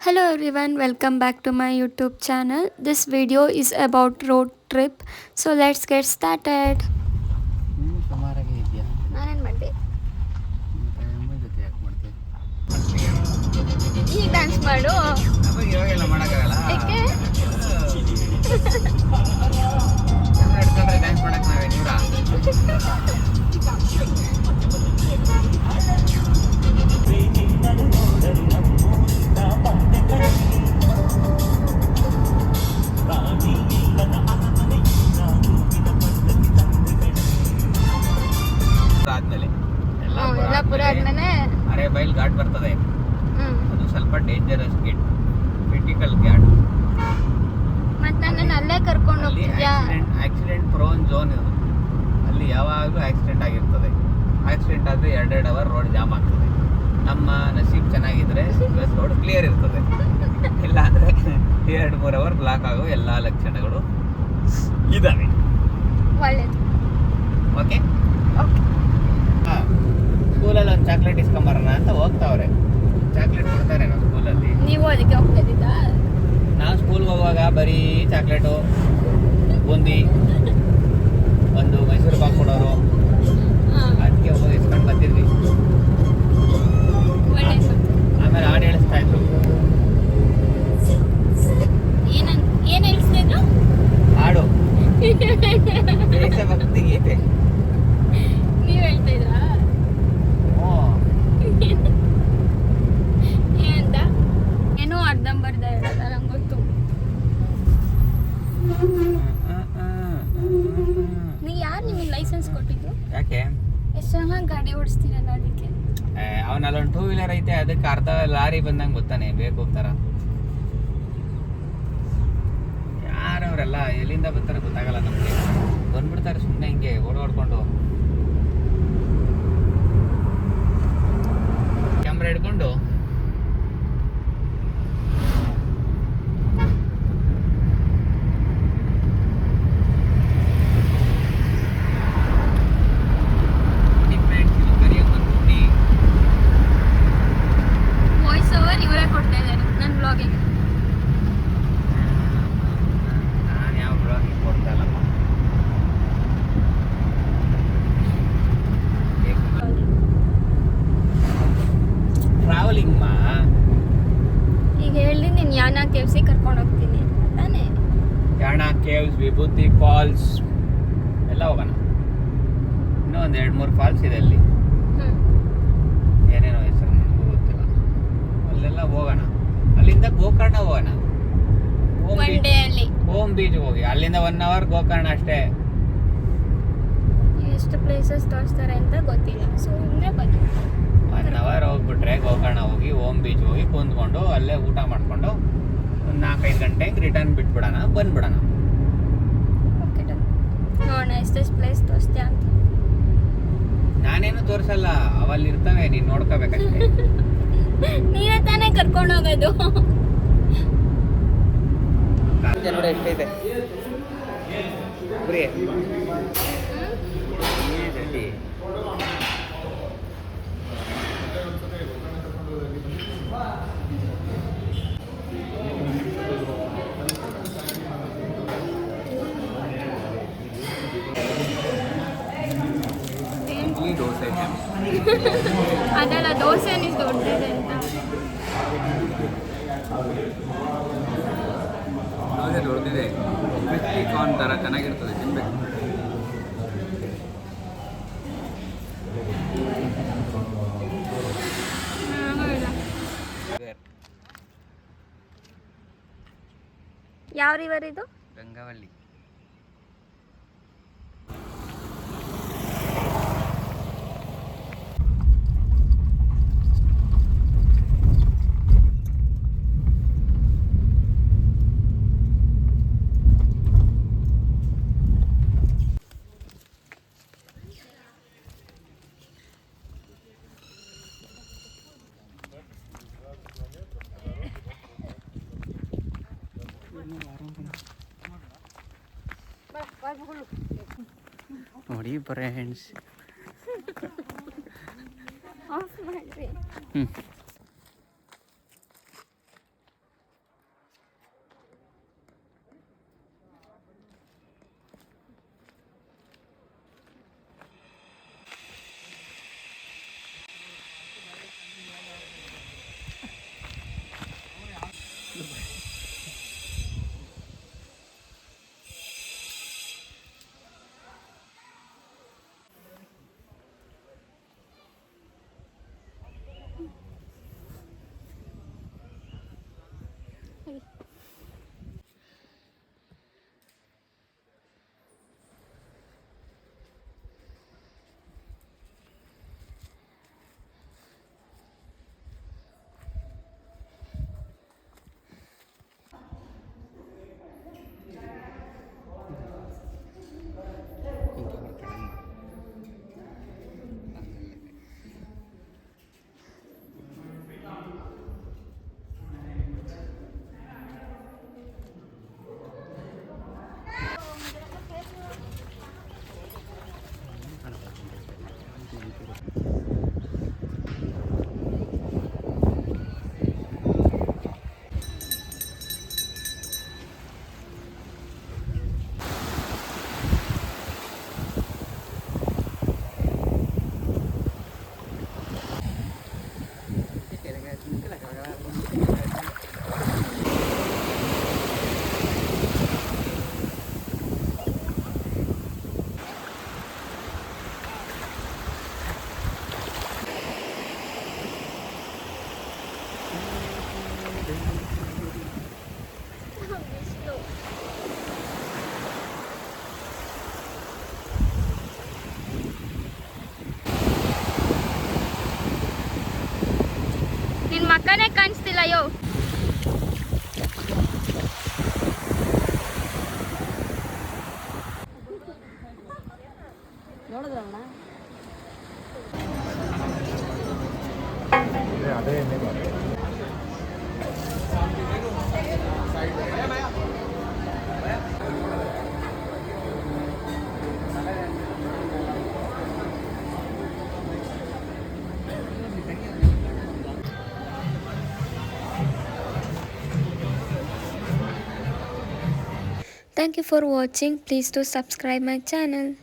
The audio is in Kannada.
Hello everyone, welcome back to my YouTube channel. This video is about road trip. So let's get started. ನೀನು ಸುಮಾರಾಗಿ ಇದೆಯಾ ನಾನೇನು ಮಾಡಿದೆ? ಮತ್ತೆ ಅಮ್ಮ ಜೊತೆ ಯಾಕೆ ಮಾಡ್ತೀವಿ ಈಗ ಡ್ಯಾನ್ಸ್ ಮಾಡು. ನಮಗೆ ಇವಾಗೆಲ್ಲ ಮಾಡೋಕ್ಕಾಗಲ್ಲ ಯಾಕೆ? ಕ್ಯಾಮ್ರಾ ಹಿಡ್ಕೊಂಡ್ರೆ ಡ್ಯಾನ್ಸ್ ಮಾಡಕ್ಕೆ ನಾವೇ ನೀವ್ರಾ ಆದ್ಮೇಲೆ ಎಲ್ಲ ಪುರ ಆದ್ಮೇಲೆ ಅರೆ ಬೈಲ್ ಘಾಟ್ ಬರ್ತದೆ. ಹ್ಮ್. ಅದು ಸ್ವಲ್ಪ ಡೇಂಜರಸ್ ಗೇಟ್, ಕ್ರಿಟಿಕಲ್ ಘಾಟ್. ಮತ್ತೆ ನನ್ನನ್ನು ಅಲ್ಲೇ ಕರ್ಕೊಂಡು ಅಲ್ಲಿ ಹೋಗ್ತಿದ್ಯಾ? ಆಕ್ಸಿಡೆಂಟ್ ಪ್ರೋನ್ ಝೋನ್ ಇದು. ಅಲ್ಲಿ ಯಾವಾಗಲೂ ಆಕ್ಸಿಡೆಂಟ್ ಆಗಿರ್ತದೆ. ಆಕ್ಸಿಡೆಂಟ್ ಆದರೆ 2 ಅವರ್ ರೋಡ್ ಜಾಮ್ ಆಗ್ತದೆ. ನಮ್ಮ ನಸೀಬ್ ಚೆನ್ನಾಗಿದ್ರೆ ಬಸ್ ರೋಡ್ ಕ್ಲಿಯರ್ ಇರ್ತದೆ. ಇಲ್ಲ ಅಂದರೆ 2-3 ಅವರ್ ಬ್ಲಾಕ್ ಆಗೋ ಎಲ್ಲ ಲಕ್ಷಣಗಳು ಇದ್ದಾವೆ. ಒಳ್ಳೇದು. Okay, okay. ಹಾಂ, ಸ್ಕೂಲಲ್ಲಿ ಒಂದು ಚಾಕ್ಲೇಟ್ ಇಸ್ಕೊಂಬರೋಣ ಅಂತ ಹೋಗ್ತಾವ್ರೆ. ಚಾಕ್ಲೇಟ್ ಕೊಡ್ತಾರೆ ನಾವು ಸ್ಕೂಲಲ್ಲಿ. ನೀವು ಅದಕ್ಕೆ ಹೋಗ್ತಿದ್ದ? ನಾವು ಸ್ಕೂಲ್ಗೆ ಹೋಗುವಾಗ ಬರೀ ಚಾಕ್ಲೇಟು, ಬೂಂದಿ, ಒಂದು ಮೈಸೂರು ಪಾಕ್ ಕೊಡೋರು. ಅದಕ್ಕೆ ಹೋಗಿ ಇಸ್ಕೊಂಡು ಬಂದಿದ್ವಿ. ಒಳ್ಳೇದು. ಆಮೇಲೆ ಹಾಡು ಹೇಳಿಸ್ತಾ ಇದ್ರು. ಏನು ಹೇಳ್ತಿದ್ರು? ಹಾಡು ದೇಶಭಕ್ತಿ ಗೀತೆ. ನೀವು ಹೇಳ್ತಾ ಇದ್ರಾ? ಏನಂತ? ಏನೋ ಅರ್ಧಂಬರ್ಧ ಹೇಳೋದ, ನಂಗೆ ಗೊತ್ತು. ನೀ ಯಾರು ನಿಮಗೆ ಲೈಸೆನ್ಸ್ ಕೊಟ್ಟಿದ್ದು? ಯಾಕೆ? ಎಷ್ಟು ಚೆನ್ನಾಗಿ ಗಾಡಿ ಓಡಿಸ್ತೀರಲ್ಲ ಅದಕ್ಕೆ. ಅವನಲ್ಲೊಂದು 2 ವೀಲರ್ ಐತೆ, ಅದಕ್ಕೆ ಅರ್ಧ ಲಾರಿ ಬಂದಂಗೆ ಗೊತ್ತಾನೆ ಬೇಕು ಹೋಗ್ತಾರ. ಯಾರವರೆಲ್ಲ ಎಲ್ಲಿಂದ ಬರ್ತಾರೆ ಗೊತ್ತಾಗಲ್ಲ ನಮಗೆ. ಬಂದ್ಬಿಡ್ತಾರೆ ಸುಮ್ಮನೆ ಹಿಂಗೆ ಓಡಾಡ್ಕೊಂಡು ಕ್ಯಾಮ್ರಾ ಹಿಡ್ಕೊಂಡು. ವಾಯ್ಸ್ ಓವರ್ ಇವರೇ ಕೊಡ್ತಾ ಇದ್ದಾರೆ ನನ್ನ ಬ್ಲಾಗಿಗೆ. ನಾನು ಯಾವ ಬ್ಲಾಗಿಂಗ್ ಕೊಡ್ತಾ ಇಲ್ಲಮ್ಮ. ಟ್ರಾವೆಲಿಂಗ್ ಮಾ. ಈಗ ಹೇಳಿ ನೀನು ಯಾನ ಕೆಫ್ಸಿ ಕರ್ಕೊಂಡು ಹೋಗ್ತೀನಿ ತಾನೇ? ಯಾಣ ಕೇವ್ಸ್, ವಿಭೂತಿ ಫಾಲ್ಸ್ ಎಲ್ಲ ಹೋಗೋಣ. ಇನ್ನೂ ಒಂದು 2-3 ಫಾಲ್ಸ್ ಇದೆ ಅಲ್ಲಿ. ಏನೇನೋ ಹೆಸರು ನನಗೂ ಗೊತ್ತಿಲ್ಲ. ಅಲ್ಲೆಲ್ಲ ಹೋಗೋಣ. ಅಲ್ಲಿಂದ ಗೋಕರ್ಣ ಹೋಗೋಣ. ಒನ್ ಡೇ ಅಲ್ಲಿ ಹೋಮ್ ಬೀಚ್ ಹೋಗಿ ಅಲ್ಲಿಂದ 1 ಅವರ್ ಗೋಕರ್ಣ ಅಷ್ಟೇ. ಎಷ್ಟು ಪ್ಲೇಸಸ್ ತೋರಿಸ್ತಾರೆ ಅಂತ ಗೊತ್ತಿಲ್ಲ. ಸುಮ್ಮನೆ ಬನ್ನಿ. 1 ಅವರ್ ಹೋಗ್ಬಿಟ್ರೆ ಗೋಕರ್ಣ ಹೋಗಿ ಹೋಮ್ ಬೀಚ್ ಹೋಗಿ ಕುಂತ್ಕೊಂಡು ಅಲ್ಲೇ ಊಟ ಮಾಡಿಕೊಂಡು ಒಂದು 4-5 ಗಂಟೆಗೆ ರಿಟರ್ನ್ ಬಿಟ್ಬಿಡೋಣ, ಬಂದ್ಬಿಡೋಣ. Okay done. ನೋಡೋಣ ಎಷ್ಟೆಷ್ಟು ಪ್ಲೇಸ್ ತೋರಿಸ್ತೀಯ ಅಂತ. ನಾನೇನು ತೋರಿಸಲ್ಲ, ಅವಲ್ಲಿ ಇರ್ತವೆ, ನೀನು ನೋಡ್ಕೋಬೇಕಷ್ಟೇ. ನೀನೇ ತಾನೇ ಕರ್ಕೊಂಡು ಹೋಗೋದು. ನೋಡಿ ಎಷ್ಟೈತೆ ಬರೀ ಇಡ್ಲಿ ದೋಸೆ. ಅದಲ್ಲ, ದೋಸೆ ನೀವು ದೊಡ್ಡದಿದೆ ಅಂತ. ದೋಸೆ ದೊಡ್ಡದಿದೆ, ಕ್ರಿಸ್ಪಿ ಕಾರ್ನ್ ಥರ ಚೆನ್ನಾಗಿರ್ತದೆ, ತಿನ್ಬೇಕು. ಯಾವ ರಿವರ್ ಇದು? ಗಂಗಾವಳ್ಳಿ. ನೋಡಿ ಫ್ರೆಂಡ್ಸ್, ಆಫ್ ಮಾಡ್ರಿ. ಹ್ಞೂ Thank you for watching. Please do subscribe my channel.